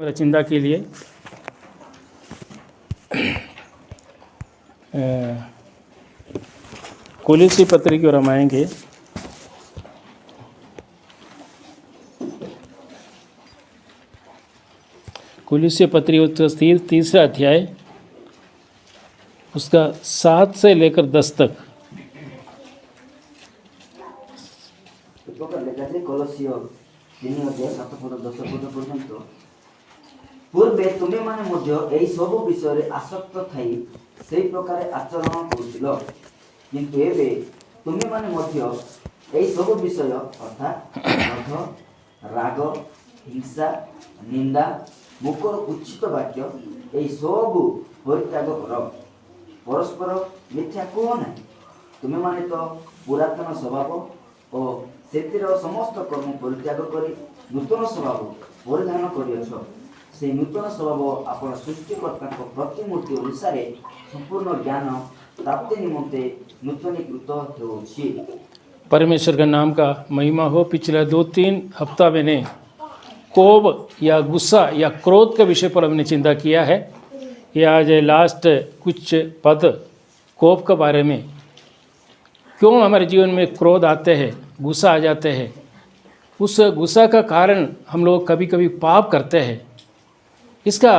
चिंता के लिए कोलोसी पत्री की ओर हम आएंगे। कोलोसी पत्री उसका तीसरा अध्याय उसका 7 से लेकर 10 तक। पूर्वे तुमे माने मध्य एई सब विषय रे आसक्त थाई सेई प्रकार आचरण करुथिलो, किंतु एबे तुमे माने मध्य एई सब विषय अर्थात क्रोध, राग, हिंसा, निंदा, मुखर उचित वाक्य एई सब परित्याग कर। परस्पर मिथ्या कहो नाही। तुमे माने तो पुरातन स्वभाव और सेतिर समस्त कर्म परित्याग करी नूतन स्वभाव परिधान करियछ। से नूतन स्वभाव आपण सृष्टिकर्ता प्रतिमूर्ति अनुसार संपूर्ण ज्ञान प्राप्ति निमंते नूतनीकृत होछि। परमेश्वर का नाम का महिमा हो। पिछले 2-3 हफ्ता मैंने कोप या गुस्सा या क्रोध के विषय पर हमने चिंता किया है। ये आज लास्ट कुछ पद कोप के बारे में, क्यों हमारे जीवन में क्रोध आते हैं, गुस्सा आ जाते हैं, उस गुस्सा का कारण हम लोग कभी कभी पाप करते हैं, इसका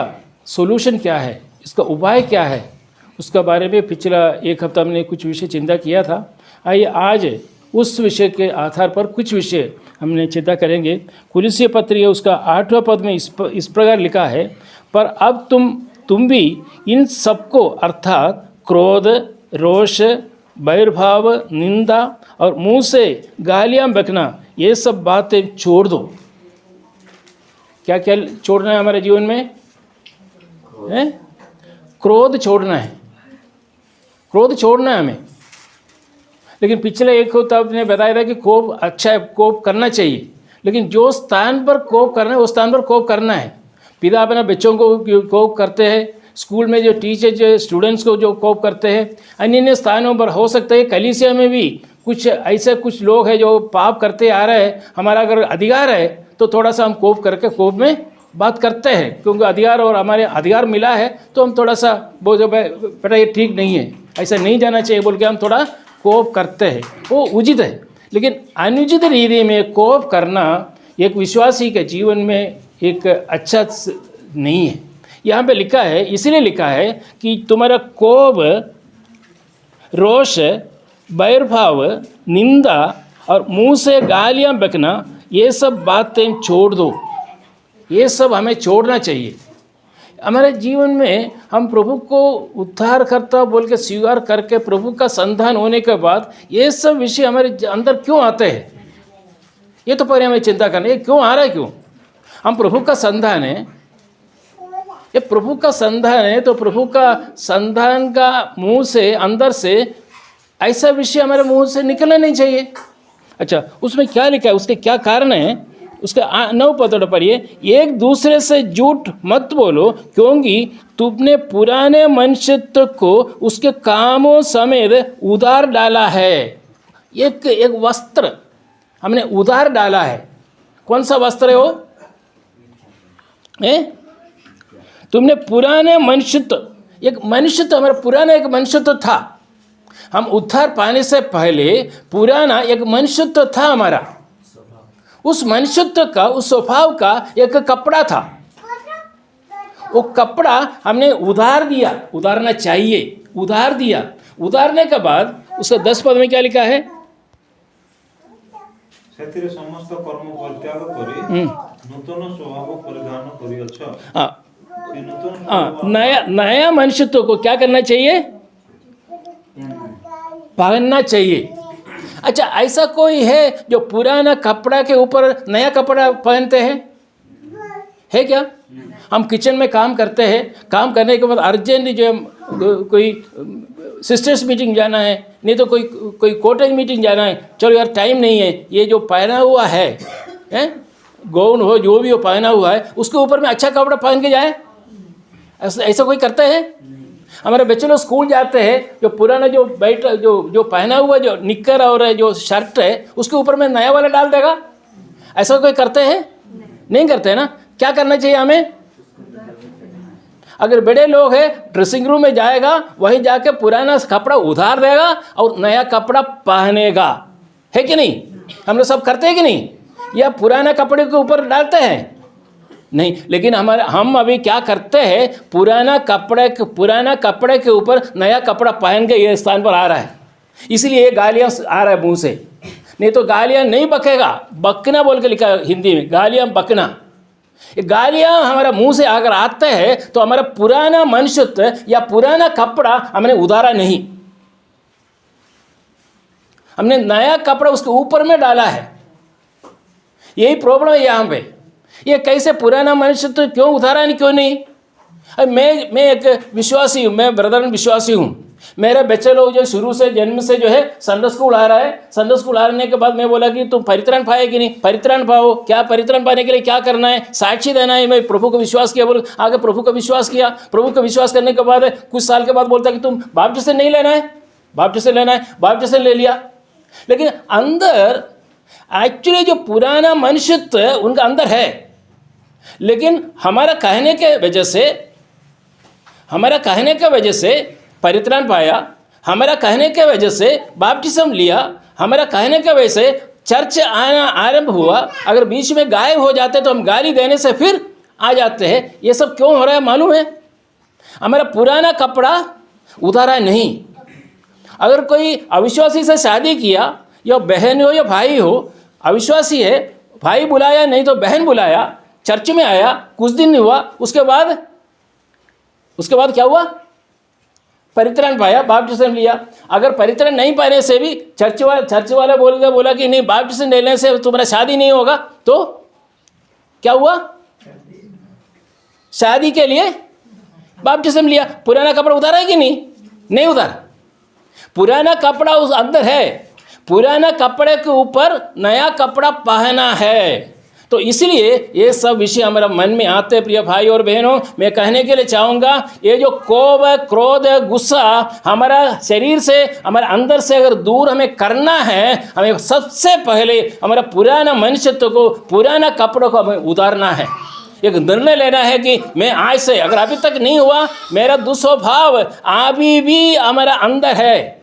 सोल्यूशन क्या है, इसका उपाय क्या है, उसका बारे में पिछला 1 हफ्ता हमने कुछ विषय चिंता किया था। आइए आज उस विषय के आधार पर कुछ विषय हमने चिंता करेंगे। कोलोसी पत्री है उसका 8वां पद में इस प्रकार लिखा है, पर अब तुम भी इन सबको अर्थात क्रोध, रोष, बैरभाव, निंदा और मुंह से गालियाँ बकना, ये सब बातें छोड़ दो। क्या क्या छोड़ना है हमारे जीवन में? क्रोध छोड़ना है, क्रोध छोड़ना है हमें। लेकिन पिछले 1 हफ्ता आपने बताया था कि कोप अच्छा है, कोप करना चाहिए, लेकिन जो स्थान पर कोप करना है उस स्थान पर कोप करना है। पिता अपने बच्चों को कोप करते हैं, स्कूल में जो टीचर जो स्टूडेंट्स को जो कोप करते हैं, अन्य अन्य स्थानों पर हो सकता है कलीसिया में भी कुछ ऐसे कुछ लोग हैं जो पाप करते आ रहे हैं। हमारा अगर अधिकार है तो थोड़ा सा हम कोप करके कोप में बात करते हैं, क्योंकि अधिकार और हमारे अधिकार मिला है तो हम थोड़ा सा वो जो बेटा ये ठीक नहीं है, ऐसा नहीं जाना चाहिए बोल के हम थोड़ा कोप करते हैं, वो उचित है। लेकिन अनुचित रीति में कोप करना एक विश्वासी के जीवन में एक अच्छा नहीं है। यहाँ पे लिखा है, इसलिए लिखा है कि तुम्हारा कोप, रोष, बैरभाव, निंदा और मुंह से गालियाँ बकना, ये सब बातें छोड़ दो। ये सब हमें छोड़ना चाहिए। हमारे जीवन में हम प्रभु को उद्धारकर्ता बोल के स्वीकार करके प्रभु का संधान होने के बाद ये सब विषय हमारे अंदर क्यों आते हैं, ये तो पर हमें चिंता करना, ये क्यों आ रहा है, क्यों? हम प्रभु का संधान है, ये प्रभु का संधान है, तो प्रभु का संधान का मुंह से अंदर से ऐसा विषय हमारे मुंह से निकलना नहीं चाहिए। अच्छा, उसमें क्या लिखा है, उसके क्या कारण है? उसका 9 पद पढ़िए। एक दूसरे से झूठ मत बोलो, क्योंकि तुमने पुराने मनुष्यत्व को उसके कामों समेत उधार डाला है। एक वस्त्र हमने उधार डाला है। कौन सा वस्त्र है वो? तुमने पुराने मनुष्यत्व, एक मनुष्यत्व हमारा पुराना एक मनुष्यत्व था। हम उद्धार पाने से पहले पुराना एक मनुष्यत्व था हमारा। उस मनुष्यत्व का, उस स्वभाव का एक कपड़ा था। वो कपड़ा हमने उधार दिया, उधारना चाहिए, उधार दिया। उधारने के बाद उसका 10 पद में क्या लिखा है? सेतिरे समस्त कर्म परित्याग करी नूतन स्वभाव परिधान करियछ। नया मनुष्यत्व को क्या करना चाहिए? पहनना चाहिए। अच्छा, ऐसा कोई है जो पुराना कपड़ा के ऊपर नया कपड़ा पहनते हैं? है क्या? हम किचन में काम करते हैं, काम करने के बाद अर्जेंट जो कोई सिस्टर्स मीटिंग जाना है, नहीं तो कोई कॉटेज मीटिंग जाना है, चलो यार टाइम नहीं है, ये जो पहना हुआ है गाउन हो जो भी हो पहना हुआ है, उसके ऊपर में अच्छा कपड़ा पहन के जाए। ऐसा कोई करता है? हमारे बच्चे लोग स्कूल जाते हैं, जो पुराना जो जो पहना हुआ जो निक्कर और जो शर्ट है उसके ऊपर में नया वाला डाल देगा। ऐसा कोई करते हैं? नहीं करते हैं ना। क्या करना चाहिए हमें? अगर बड़े लोग हैं ड्रेसिंग रूम में जाएगा, वहीं जाके पुराना कपड़ा उधार देगा और नया कपड़ा पहनेगा, है कि नहीं? हम लोग सब करते हैं कि नहीं? या पुराना कपड़े के ऊपर डालते हैं? नहीं। लेकिन हम अभी क्या करते हैं, पुराना कपड़े के ऊपर नया कपड़ा पहन के ये स्थान पर आ रहा है, इसलिए ये गालियाँ आ रहा है मुंह से। नहीं तो गालियाँ नहीं बकेगा, बकना बोल के लिखा है हिंदी में, गालियाँ बकना। ये गालियाँ हमारा मुंह से अगर आते हैं तो हमारा पुराना मनुष्यत्व या पुराना कपड़ा हमने उतारा नहीं, हमने नया कपड़ा उसके ऊपर में डाला है। यही प्रॉब्लम है यहाँ पे। ये कैसे पुराना मनुष्यत्व क्यों उतारा नहीं, क्यों नहीं? मैं एक विश्वासी हूँ, मैं ब्रदर विश्वासी हूँ। मेरे बच्चे लोग जो शुरू से जन्म से जो है संडे स्कूल आ रहा है। संडे स्कूल आने के बाद मैं बोला कि तुम परित्राण पाए कि नहीं? परित्राण पाओ। क्या परित्राण पाने के लिए क्या करना है? साक्षी देना है। मैं प्रभु को विश्वास किया, बोल आगे प्रभु का विश्वास किया। प्रभु का विश्वास करने के बाद कुछ साल के बाद बोलता कि तुम बाप्टिस्म नहीं लेना है, बाप्टिस्म लेना है, बाप्टिस्म ले लिया। लेकिन अंदर एक्चुअली जो पुराना मनुष्यत्व उनका अंदर है, लेकिन हमारा कहने के वजह से परित्राण पाया, हमारा कहने के वजह से बाप्टिस्म लिया, हमारा कहने के वजह से चर्च आना आरंभ हुआ। अगर बीच में गायब हो जाते तो हम गाली देने से फिर आ जाते हैं। ये सब क्यों हो रहा है मालूम है? हमारा पुराना कपड़ा उतारा नहीं। अगर कोई अविश्वासी से शादी किया, या बहन हो या भाई हो, अविश्वासी है, भाई बुलाया नहीं तो बहन बुलाया, चर्च में आया, कुछ दिन हुआ, उसके बाद क्या हुआ? परित्राण पाया, बाप्टिस्म लिया। अगर परित्राण नहीं पाने से भी चर्च वाले बोला कि नहीं बाप्टिस्म लेने से तुम्हारा शादी नहीं होगा, तो क्या हुआ? शादी के लिए बाप्टिस्म लिया। पुराना कपड़ा उतारा है कि नहीं उतारा। पुराना कपड़ा उस अंदर है, पुराना कपड़े के ऊपर नया कपड़ा पहना है। तो इसलिए ये सब विषय हमारा मन में आते हैं। प्रिय भाई और बहनों, मैं कहने के लिए चाहूँगा, ये जो कोप, क्रोध, गुस्सा हमारा शरीर से, हमारे अंदर से अगर दूर हमें करना है, हमें सबसे पहले हमारा पुराना मनुष्यत्व को, पुराना कपड़ों को हमें उतारना है। एक निर्णय लेना है कि मैं आज से, अगर अभी तक नहीं हुआ, मेरा दुस्वभाव अभी भी हमारा अंदर है।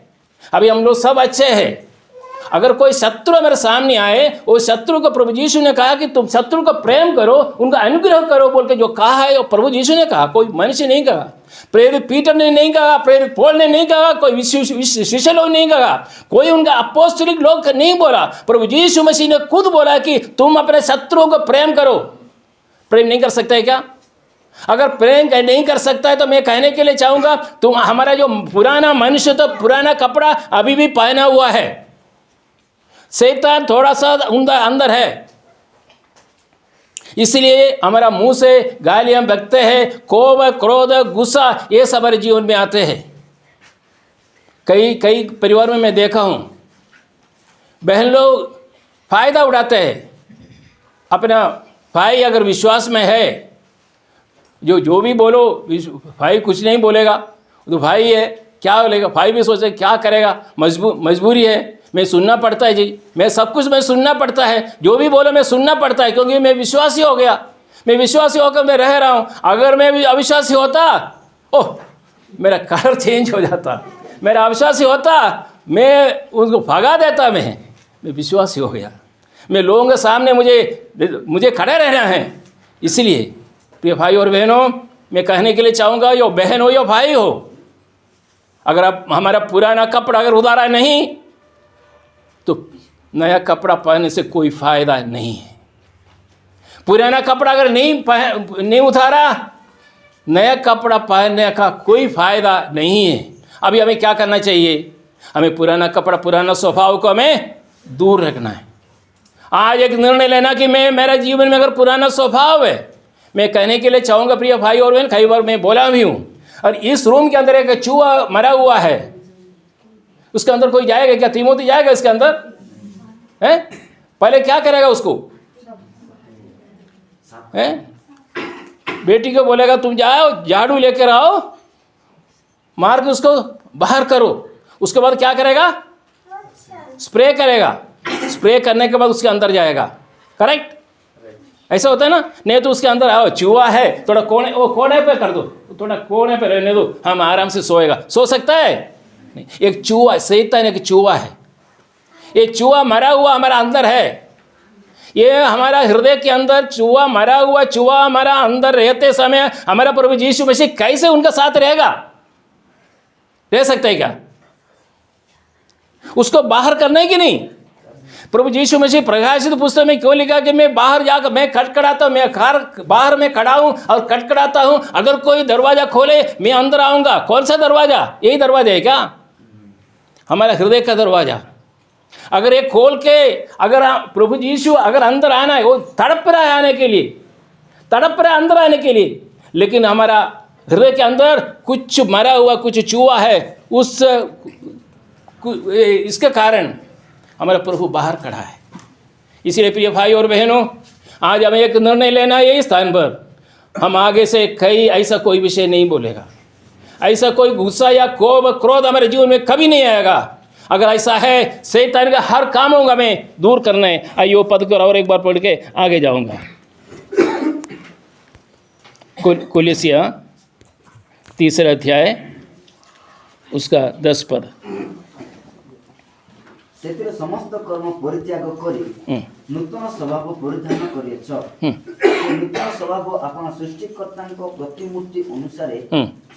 अभी हम लोग सब अच्छे हैं। अगर कोई शत्रु हमारे सामने आए, वो शत्रु को प्रभु यीशु ने कहा कि तुम शत्रु को प्रेम करो, उनका अनुग्रह करो बोल के जो कहा है, वो प्रभु यीशु ने कहा, कोई मनुष्य नहीं कहा। प्रेरित पीटर ने नहीं कहा, प्रेरित पौल ने नहीं कहा, कोई शिष्य लोग नहीं कहा, कोई उनका अपोस्तलिक लोग नहीं बोला। प्रभु यीशु मसीह ने खुद बोला कि तुम अपने शत्रुओं को प्रेम करो। प्रेम नहीं कर सकता है क्या? अगर प्रेम नहीं कर सकता है तो मैं कहने के लिए चाहूँगा, तुम हमारा जो पुराना मनुष्य, तो पुराना कपड़ा अभी भी पहना हुआ है। शैतान थोड़ा सा अंदर है, इसलिए हमारा मुंह से गालियां बकते हैं, कोप, क्रोध, गुस्सा, ये सब हमारे जीवन में आते हैं। कई परिवार में मैं देखा हूँ, बहन लोग फायदा उठाते हैं। अपना भाई अगर विश्वास में है, जो भी बोलो, भाई कुछ नहीं बोलेगा, तो भाई है, क्या बोलेगा? भाई भी सोचे क्या करेगा, मजबूरी है, मैं सुनना पड़ता है जी, मैं सब कुछ मैं सुनना पड़ता है, जो भी बोलो मैं सुनना पड़ता है, क्योंकि मैं विश्वासी हो गया, मैं विश्वासी होकर मैं रह रहा हूँ। अगर मैं भी अविश्वासी होता, ओह मेरा कलर चेंज हो जाता, मेरा अविश्वासी होता, मैं उनको भगा देता। मैं विश्वासी हो गया, मैं लोगों के सामने मुझे खड़े रहना है। इसलिए प्रिय भाई और बहनों, मैं कहने के लिए चाहूँगा, यो बहन हो या भाई हो, अगर आप हमारा पुराना कपड़ा अगर उतारा नहीं, तो नया कपड़ा पहनने से कोई फायदा नहीं है। पुराना कपड़ा अगर नहीं उतारा, नया कपड़ा पहनने का कोई फायदा नहीं है। अभी हमें क्या करना चाहिए? हमें पुराना कपड़ा, पुराना स्वभाव को हमें दूर रखना है। आज एक निर्णय लेना कि मेरा जीवन में अगर पुराना स्वभाव है, मैं कहने के लिए चाहूँगा प्रिय भाई और बहन, कई बार मैं बोला भी हूँ, और इस रूम के अंदर एक चूहा मरा हुआ है, उसके अंदर कोई जाएगा क्या? तीमोथी जाएगा इसके अंदर? है? पहले क्या करेगा उसको? है? बेटी को बोलेगा तुम जाओ, झाड़ू लेकर आओ, मार के उसको बाहर करो। उसके बाद क्या करेगा? स्प्रे करेगा। स्प्रे करने के बाद उसके अंदर जाएगा। करेक्ट? ऐसा होता है ना? नहीं तो उसके अंदर आओ, चूहा है, थोड़ा कोने पे कर दो, थोड़ा कोने पे रहने दो, हम आराम से सोएगा। सो सकता है नहीं। एक चूहा, शैतान एक चूहा है। ये चूहा मरा हुआ हमारा अंदर है। ये हमारा हृदय के अंदर चूहा मरा हुआ, चूहा हमारा अंदर रहते समय हमारा प्रभु यीशु मसीह कैसे उनका साथ रहेगा? रह सकता है क्या? उसको बाहर करना है कि नहीं? प्रभु यीशु मसीह प्रकाशित पुस्तक में क्यों लिखा कि मैं बाहर जाकर मैं खटखटाता हूँ, मैं बाहर में खड़ा हूँ और खटखटाता हूँ, अगर कोई दरवाजा खोले मैं अंदर आऊँगा। कौन सा दरवाजा? यही दरवाजा है क्या? हमारा हृदय का दरवाजा। अगर ये खोल के अगर प्रभु यीशु अगर अंदर आना है, वो तड़प रहा है आने के लिए, तड़प रहा है अंदर आने के लिए, लेकिन हमारा हृदय के अंदर कुछ मरा हुआ, कुछ चूहा है। इसके कारण हमारा प्रभु बाहर खड़ा है। इसलिए प्रिय भाई और बहनों, आज हमें एक निर्णय लेना है। यही स्थान पर हम आगे से कई ऐसा कोई विषय नहीं बोलेगा, ऐसा कोई गुस्सा या क्रोध हमारे जीवन में कभी नहीं आएगा। अगर ऐसा है, शैतान का हर काम होगा मैं दूर करना है। आइए वो पद को और एक बार पढ़ के आगे जाऊंगा। कोलोसिया 3 अध्याय उसका 10 पद। ସେଥିରେ ସମସ୍ତ କର୍ମ ପରିତ୍ୟାଗ କରି ନୂତନ ସ୍ୱଭାବ ପରିଧାନ କରିଅଛ। ନୂତନ ସ୍ୱଭାବ ଆପଣ ସୃଷ୍ଟିକର୍ତ୍ତାଙ୍କ ପ୍ରତିମୂର୍ତ୍ତି ଅନୁସାରେ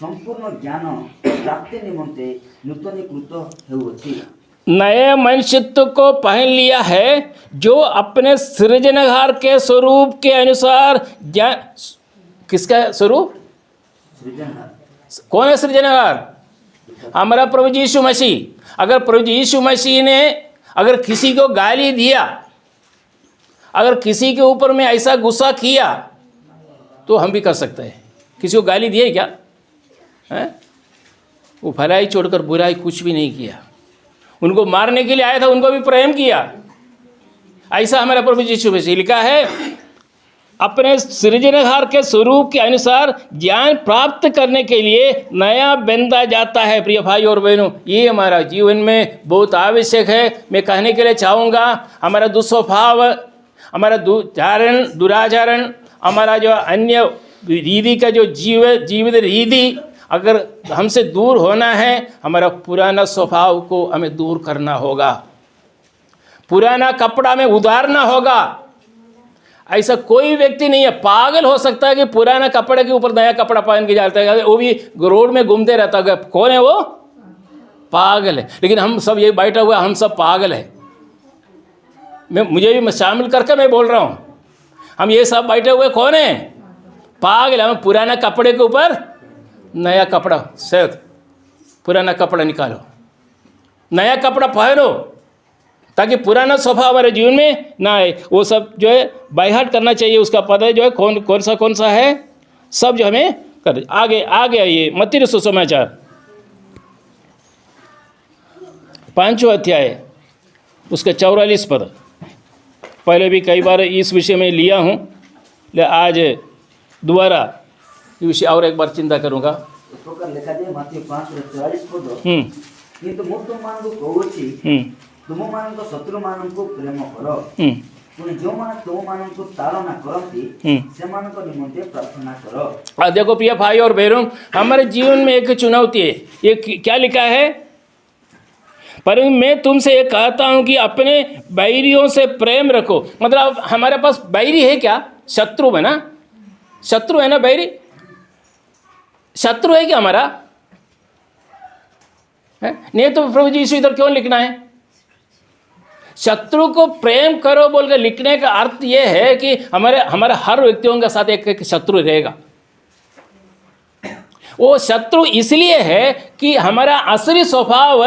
संपूर्ण ज्ञान प्राप्ति निमंते नूतनीकृत हेउअछि। नए मनुष्यत्व को पहन लिया है, जो अपने सृजनहार के स्वरूप के अनुसार ज्ञान। किसका स्वरूप? सृजनहार। कौन है सृजनहार? हमारा प्रभु यीशु मसीह। अगर प्रभु यीशु मसीह ने अगर किसी को गाली दिया, अगर किसी के ऊपर में ऐसा गुस्सा किया, तो हम भी कर सकते हैं। किसी को गाली दिए क्या है? वो भलाई छोड़कर बुराई कुछ भी नहीं किया। उनको मारने के लिए आया था, उनको भी प्रेम किया। ऐसा हमारा प्रभु यीशु मसीह लिखा है, अपने सृजनहार के स्वरूप के अनुसार ज्ञान प्राप्त करने के लिए नया बंधा जाता है। प्रिय भाई और बहनों, ये हमारा जीवन में बहुत आवश्यक है। मैं कहने के लिए चाहूँगा, हमारा दुस्वभाव, हमारा दुराचरण, हमारा जो अन्य रीति का जो जीवित रीति, अगर हमसे दूर होना है, हमारा पुराना स्वभाव को हमें दूर करना होगा। पुराना कपड़ा में उतारना होगा। ऐसा कोई व्यक्ति नहीं है, पागल हो सकता है कि पुराना कपड़े के ऊपर नया कपड़ा पहन के जाता है, वो भी रोड में घूमते रहता है। कौन है वो? पागल है। लेकिन हम सब ये बैठा हुआ, हम सब पागल है। मुझे भी शामिल करके मैं बोल रहा हूँ, हम ये सब बैठे हुए कौन है? पागल। हम पुराना कपड़े के ऊपर नया कपड़ा, शायद पुराना कपड़ा निकालो, नया कपड़ा पहनो, ताकि पुराना स्वभाव हमारे जीवन में ना आए। वो सब जो है बायहाट करना चाहिए। उसका पद है जो है कौन सा है, सब जो हमें कर। आगे आइए, मत्ती सुसमाचार 5वां अध्याय उसका 44 पद। पहले भी कई बार इस विषय में लिया हूँ, ले आज दोबारा ये विषय और एक बार चिंता करूँगा। इस प्रकार लिखा दिए मत्ती 5:44 पद, किंतु मैं तुमମାନଙ୍କୁ କହୁଛି ତୁମମାନଙ୍କ ଶତ୍ରୁମାନଙ୍କୁ ପ୍ରେମ କର, ପୁଣି ଯେଉଁମାନେ ତୁମମାନଙ୍କୁ ତାଡ଼ନା କରନ୍ତି ସେମାନଙ୍କ ନିମନ୍ତେ प्रार्थना करो। देखो प्रिय भाई और बहनों, हमारे जीवन में एक चुनौती है। ये क्या लिखा है? पर मैं तुमसे ये कहता हूँ कि अपने बैरियों से प्रेम रखो। मतलब हमारे पास बैरी है क्या? शत्रु है ना, शत्रु है ना, बैरी शत्रु है क्या हमारा है? नहीं तो प्रभु जी यीशु इधर क्यों लिखना है? शत्रु को प्रेम करो बोल के लिखने का अर्थ ये है कि हमारे हर व्यक्तियों के साथ एक शत्रु रहेगा। वो शत्रु इसलिए है कि हमारा असली स्वभाव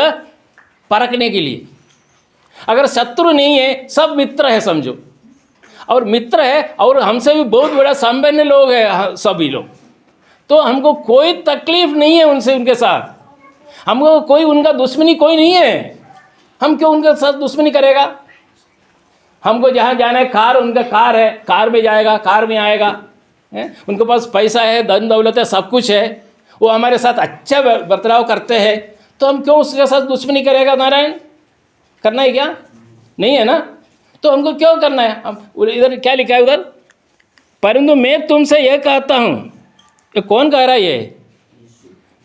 परखने के लिए। अगर शत्रु नहीं है, सब मित्र है समझो, और मित्र है और हमसे भी बहुत बड़ा संपन्न लोग हैं सभी लोग, तो हमको कोई तकलीफ नहीं है उनसे, उनके साथ हमको कोई उनका दुश्मनी कोई नहीं है। हम क्यों उनके साथ दुश्मनी करेगा? हमको जहाँ जाना है, कार उनका कार है, कार में जाएगा, कार में आएगा है? उनके पास पैसा है, धन दौलत है, सब कुछ है, वो हमारे साथ अच्छा बर्ताव करते हैं, तो हम क्यों उसके साथ दुश्मनी करेगा? नारायण, करना है क्या? नहीं है ना, तो हमको क्यों करना है? हम इधर क्या लिखा है उधर, परंतु मैं तुमसे यह कहता हूँ। ये कौन कह रहा है?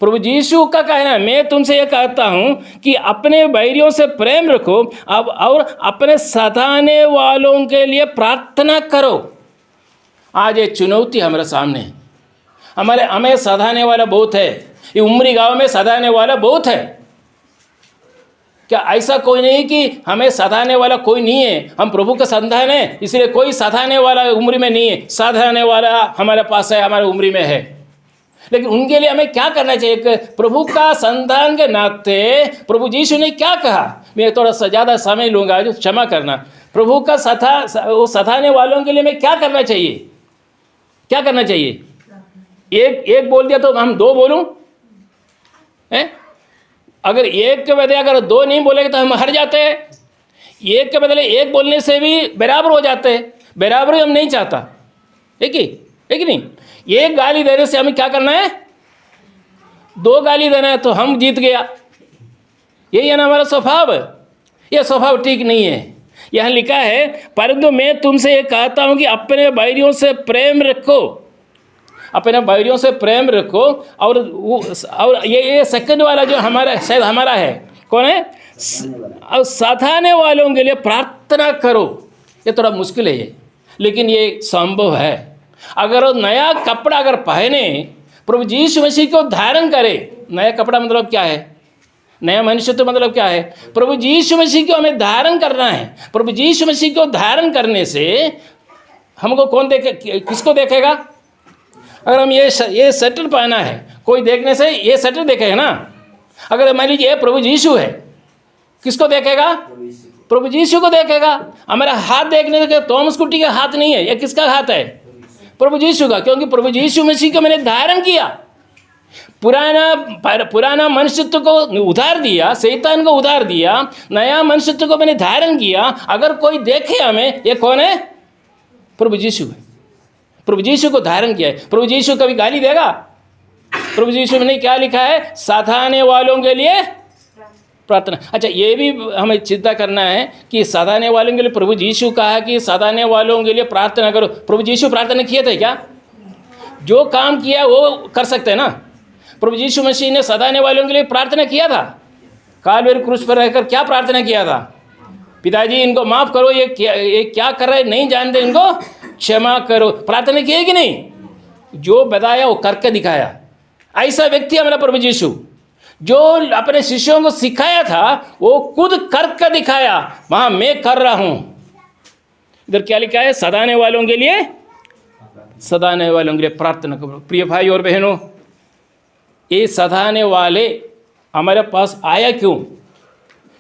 प्रभु यीशु का कहना है, मैं तुमसे ये कहता हूँ कि अपने बैरियों से प्रेम रखो अब और अपने सताने वालों के लिए प्रार्थना करो। आज ये चुनौती हमारे सामने है। हमें सताने वाला बहुत है। ये उमरी गांव में सताने वाला बहुत है। क्या ऐसा कोई नहीं कि हमें सताने वाला कोई नहीं है? हम प्रभु का संतान है, इसलिए कोई सताने वाला उम्र में नहीं है। सताने वाला हमारे पास है, हमारे उम्र में है। लेकिन उनके लिए हमें क्या करना चाहिए? प्रभु का संतान के नाते प्रभु यीशु ने क्या कहा? मैं थोड़ा सा ज़्यादा समय लूँगा, जो क्षमा करना। प्रभु का सताने वालों के लिए मैं क्या करना चाहिए? क्या करना चाहिए? एक बोल दिया तो हम दो बोलूँ? अगर एक के बदले अगर दो नहीं बोलेंगे तो हम हार जाते हैं। एक के बदले एक बोलने से भी बराबर हो जाते हैं। बराबरी हम नहीं चाहता, है कि नहीं? एक गाली देने से हमें क्या करना है? दो गाली देना है तो हम जीत गया। यही है ना हमारा स्वभाव। यह स्वभाव ठीक नहीं है। यहाँ लिखा है, परंतु मैं तुमसे ये कहता हूँ कि अपने बैरियों से प्रेम रखो। अपने बैरियों से प्रेम रखो। और ये सेकंड वाला जो हमारा शायद हमारा है, कौन है? और सताने वालों के लिए प्रार्थना करो। ये थोड़ा मुश्किल है ये, लेकिन ये संभव है। अगर वो नया कपड़ा अगर पहने, प्रभु यीशु मसीह को धारण करे। नया कपड़ा मतलब क्या है? नया मनुष्य तो मतलब क्या है? प्रभु यीशु मसीह को हमें धारण करना है। प्रभु यीशु मसीह को धारण करने से हमको कौन देखे? किसको देखेगा? अगर हम ये शर्ट पहना है, कोई देखने से ये शर्ट देखेगा ना। अगर मान लीजिए प्रभु यीशु है, किसको देखेगा? प्रभु यीशु को देखेगा। हमारा हाथ देखने के थॉमस कुटी का हाथ नहीं है, ये किसका हाथ है? प्रभु यीशु का। क्योंकि प्रभु यीशु मसीह को मैंने धारण किया। पुराना मनुष्यत्व को उधार दिया, शैतान को उधार दिया, नया मनुष्यत्व को मैंने धारण किया। अगर कोई देखे हमें, ये कौन है? प्रभु यीशु है। प्रभु यीशु को धारण किया है। प्रभु यीशु कभी गाली देगा? प्रभु यीशु ने क्या लिखा है? सताने वालों के लिए प्रार्थना। अच्छा, ये भी हमें चिंता करना है कि सताने वालों के लिए प्रभु यीशु कहा कि सताने वालों के लिए प्रार्थना करो। प्रभु यीशु प्रार्थना किए थे क्या? जो काम किया वो कर सकते हैं ना। प्रभु यीशु मसीह ने सताने वालों के लिए प्रार्थना किया था। कालवरी क्रूस पर रहकर क्या प्रार्थना किया था? पिताजी इनको माफ़ करो, ये क्या कर रहे नहीं जानते, इनको क्षमा करो। प्रार्थना की है कि नहीं? जो बताया वो करके दिखाया। ऐसा व्यक्ति हमारा प्रभु यीशु, जो अपने शिष्यों को सिखाया था वो खुद करके दिखाया। वहाँ मैं कर रहा हूँ। इधर क्या लिखा है? सताने वालों के लिए, सताने वालों के लिए प्रार्थना करो। प्रिय भाई और बहनों, ये सताने वाले हमारे पास आया क्यों?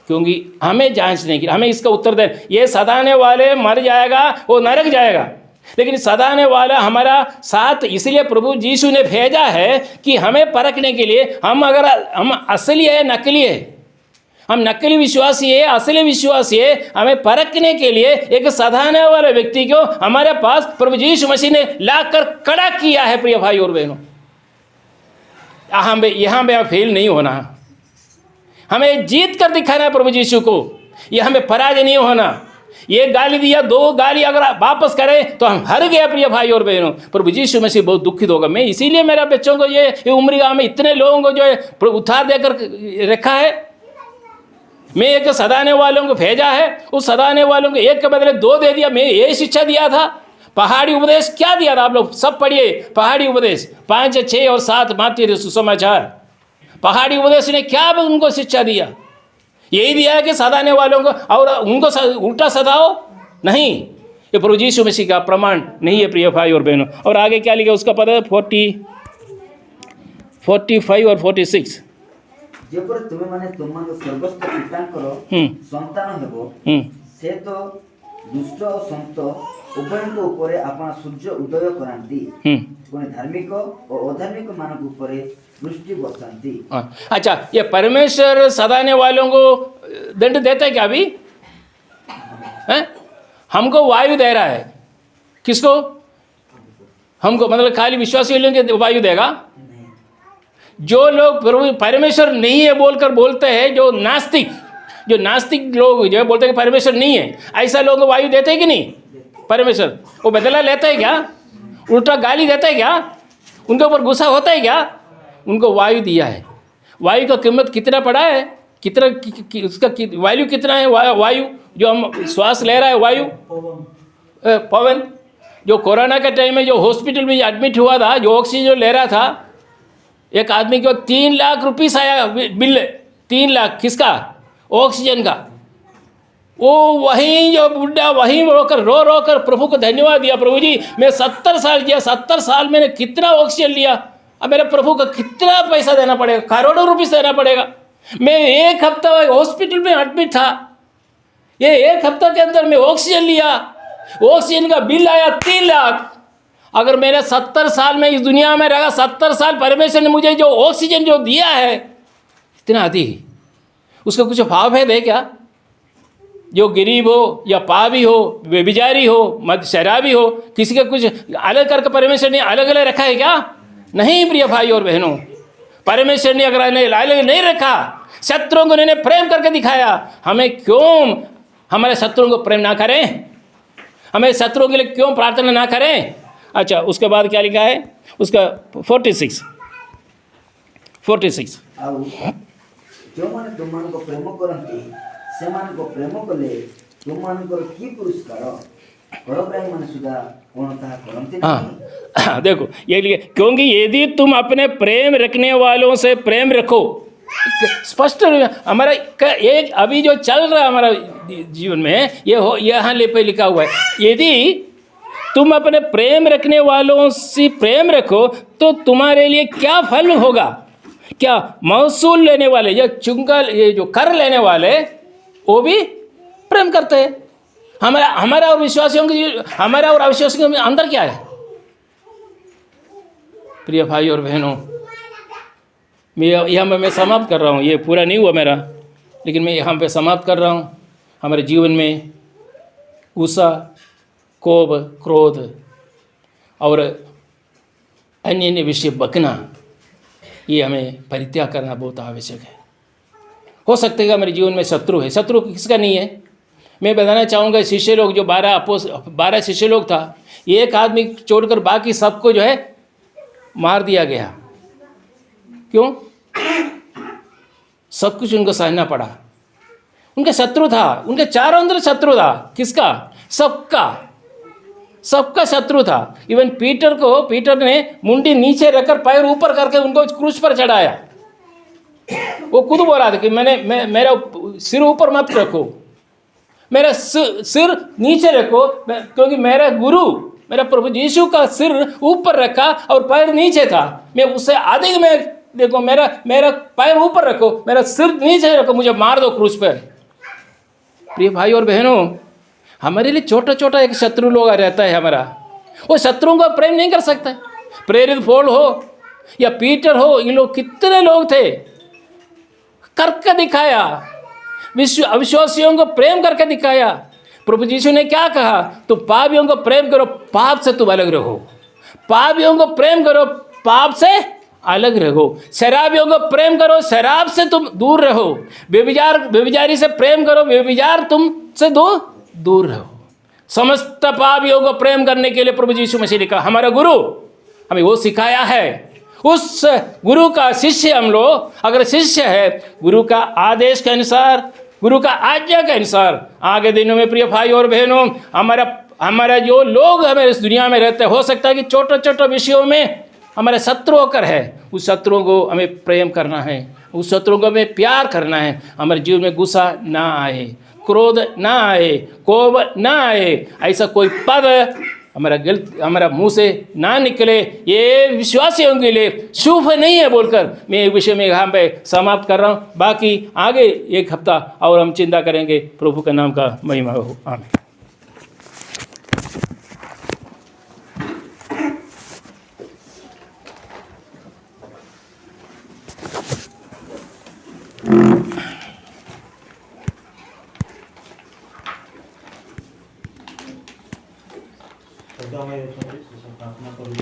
क्योंकि हमें जांचने की, हमें इसका उत्तर दे। ये सताने वाले मर जाएगा, वो नरक जाएगा। लेकिन सताने वाला हमारा साथ इसलिए प्रभु यीशु ने भेजा है कि हमें परखने के लिए। हम असली है नकली है, हम नकली विश्वासी है असली विश्वासी है, हमें परखने के लिए एक सताने वाले व्यक्ति को हमारे पास प्रभु यीशु मसीह ने लाकर खड़ा किया है। प्रिय भाई और बहनों, यहाँ पे फेल नहीं होना, हमें जीत कर दिखाना है प्रभु यीशु को। यह हमें पराजय नहीं होना। ये गाली दिया, दो गाली अगर वापस करें तो हम हार गए। प्रिय भाई और बहनों, प्रभु यीशु मसीह बहुत दुखित होगा। मैं इसीलिए मेरे बच्चों को ये उम्र गाँव में इतने लोगों को जो है उधार देकर रखा है। मैं एक सदाने वालों को भेजा है, उस सदाने वालों को एक के बदले दो दे दिया। मैं ये शिक्षा दिया था। पहाड़ी उपदेश क्या दिया था? आप लोग सब पढ़िए पहाड़ी उपदेश 5, 6 और 7 माती सुसमाचार। पहाड़ी उपदेश ने क्या उनको शिक्षा दिया? यही दिया है कि सदाने वालों को और उनको उल्टा सदाओ नहीं। ये प्रभु यीशु मसीह का प्रमाण नहीं है प्रिय भाई और बहनों। और आगे क्या लिखा उसका पता है? 45 और 46। जेपर तुम्हें माने तुम सर्वस्व पितांकर संतान हेबो, से तो दुष्ट और संत उभयଙ୍କ ऊपर अपना सूर्य उदय करांती, पुणे धार्मिक और अधार्मिक मानक ऊपर दृष्टि बसांती। अच्छा, ये परमेश्वर सदाने वालों को दंड देता है क्या अभी? हमको वायु दे रहा है। किसको? हमको, मतलब खाली विश्वासी लोगों को वायु देगा? जो लोग प्रभु परमेश्वर नहीं है बोलकर बोलते हैं, जो नास्तिक लोग जो बोलते हैं कि परमेश्वर नहीं है, ऐसा लोगों को वायु देते हैं कि नहीं? परमेश्वर वो बदला लेता है क्या? उल्टा गाली देता है क्या? उनके ऊपर गुस्सा होता है क्या? उनको वायु दिया है। वायु का कीमत कितना पड़ा है, कितना उसका वैल्यू कितना है? वायु जो हम श्वास ले रहा है, वायु पवन। जो कोरोना के टाइम में जो हॉस्पिटल में एडमिट हुआ था, जो ऑक्सीजन ले रहा था, एक आदमी को 3 लाख रुपीस आया बिल, 3 लाख किसका? ऑक्सीजन का। वो वहीं जो बुढ़ा वहीं रो कर प्रभु को धन्यवाद दिया, प्रभु जी मैं 70 साल किया, 70 साल मैंने कितना ऑक्सीजन लिया, अब मेरे प्रभु को कितना पैसा देना पड़ेगा, करोड़ों रुपीस देना पड़ेगा। मैं 1 हफ्ता हॉस्पिटल में एडमिट था, ये 1 हफ्ता के अंदर मैं ऑक्सीजन लिया, ऑक्सीजन का बिल आया 3 लाख। अगर मैंने 70 साल में इस दुनिया में रहा, 70 साल परमेश्वर ने मुझे जो ऑक्सीजन जो दिया है, इतना अधिक उसका कुछ भाव है दे क्या? जो गरीब हो या पापी हो, व्यभिचारी हो, मद शराबी हो, किसी का कुछ अलग करके परमेश्वर ने अलग अलग रखा है क्या? नहीं प्रिय भाई और बहनों, परमेश्वर ने अगर अलग नहीं रखा, शत्रुओं को उन्होंने प्रेम करके दिखाया। हमें क्यों हमारे शत्रुओं को प्रेम ना करें? हमें शत्रुओं के लिए क्यों प्रार्थना ना करें? अच्छा, उसके बाद क्या लिखा है उसका 46 ଆଉ ଯେଉଁମାନେ ତୁମମାନଙ୍କୁ ପ୍ରେମ କରନ୍ତି ସେମାନଙ୍କୁ ପ୍ରେମ କଲେ ତୁମମାନଙ୍କର କି ପୁରସ୍କାର? କରଗ୍ରାହୀମାନେ ସୁଦ୍ଧା କ'ଣ ତାହା କରନ୍ତି ନାହିଁ? हाँ देखो ये लिखे, क्योंकि यदि तुम अपने प्रेम रखने वालों से प्रेम रखो, स्पष्ट हमारा एक अभी जो चल रहा है हमारा जीवन में, ये हो यहाँ पे लिखा हुआ है, यदि तुम अपने प्रेम रखने वालों से प्रेम रखो तो तुम्हारे लिए क्या फल होगा? क्या महसूल लेने वाले या ये जो कर लेने वाले वो भी प्रेम करते हैं। हमारा और विश्वासियों की, हमारा और अविश्वासियों के अंदर क्या है? प्रिय भाई और बहनों, मैं समाप्त कर रहा हूँ, ये पूरा नहीं हुआ मेरा, लेकिन मैं यहाँ पे समाप्त कर रहा हूँ। हमारे जीवन में गुस्सा, कोप, क्रोध और अन्य विषय बकना, ये हमें परित्याग करना बहुत आवश्यक है। हो सकता है कि हमारे जीवन में शत्रु है, शत्रु किसका नहीं है? मैं बताना चाहूँगा, शिष्य लोग जो 12 शिष्य लोग था, एक आदमी छोड़कर बाकी सबको जो है मार दिया गया। क्यों? सब कुछ उनको सहना पड़ा। उनके शत्रु था, उनके चारों अंदर शत्रु था। किसका? सबका शत्रु था। इवन पीटर ने मुंडी नीचे रखकर पैर ऊपर करके उनको क्रूस पर चढ़ाया। वो खुद बोल रहा था कि मेरा सिर ऊपर मत रखो, मेरा सिर नीचे रखो, क्योंकि मेरा गुरु, मेरा प्रभु यीशु का सिर ऊपर रखा और पैर नीचे था। मैं उससे अधिक में देखो, मेरा पैर ऊपर रखो, मेरा सिर नीचे रखो, मुझे मार दो क्रूस पर। प्रिय भाई और बहनों, हमारे लिए छोटा छोटा एक शत्रु लोग रहता है हमारा, वो शत्रुओं को प्रेम नहीं कर सकता। प्रेरित पौल हो या पीटर हो, ये लोग कितने लोग थे, करके दिखाया, अविश्वासियों को प्रेम करके दिखाया। प्रभु यीशु ने क्या कहा? तुम पापियों को प्रेम करो, पाप से तुम अलग रहो। पापियों को प्रेम करो, पाप से अलग रहो। शराबियों को प्रेम करो, शराब से तुम दूर रहो। व्यभिचारी से प्रेम करो, व्यभिचार तुम से दूर रहो। समस्त पापियों को प्रेम करने के लिए प्रभु यीशु मसीह ने कहा। हमारा गुरु हमें वो सिखाया है। उस गुरु का शिष्य हम लोग, अगर शिष्य है, गुरु का आदेश के अनुसार, गुरु का आज्ञा के अनुसार आगे दिनों में, प्रिय भाई और बहनों, हमारा जो लोग हमें इस दुनिया में रहते हैं, हो सकता है कि छोटे छोटे विषयों में हमारे शत्रु होकर है, उस शत्रुओं को हमें प्रेम करना है, उस शत्रुओं को हमें प्यार करना है। हमारे जीवन में गुस्सा ना आए, क्रोध ना आए, कोप ना आए, ऐसा कोई पद हमारा मुंह से ना निकले। ये विश्वासियों के लिए शुभ नहीं है बोलकर मैं एक विषय में यहाँ पे समाप्त कर रहा हूँ। बाकी आगे एक हफ्ता और हम चिंता करेंगे। प्रभु के नाम का महिमा हो। आमीन। प्रार्थना करूँ।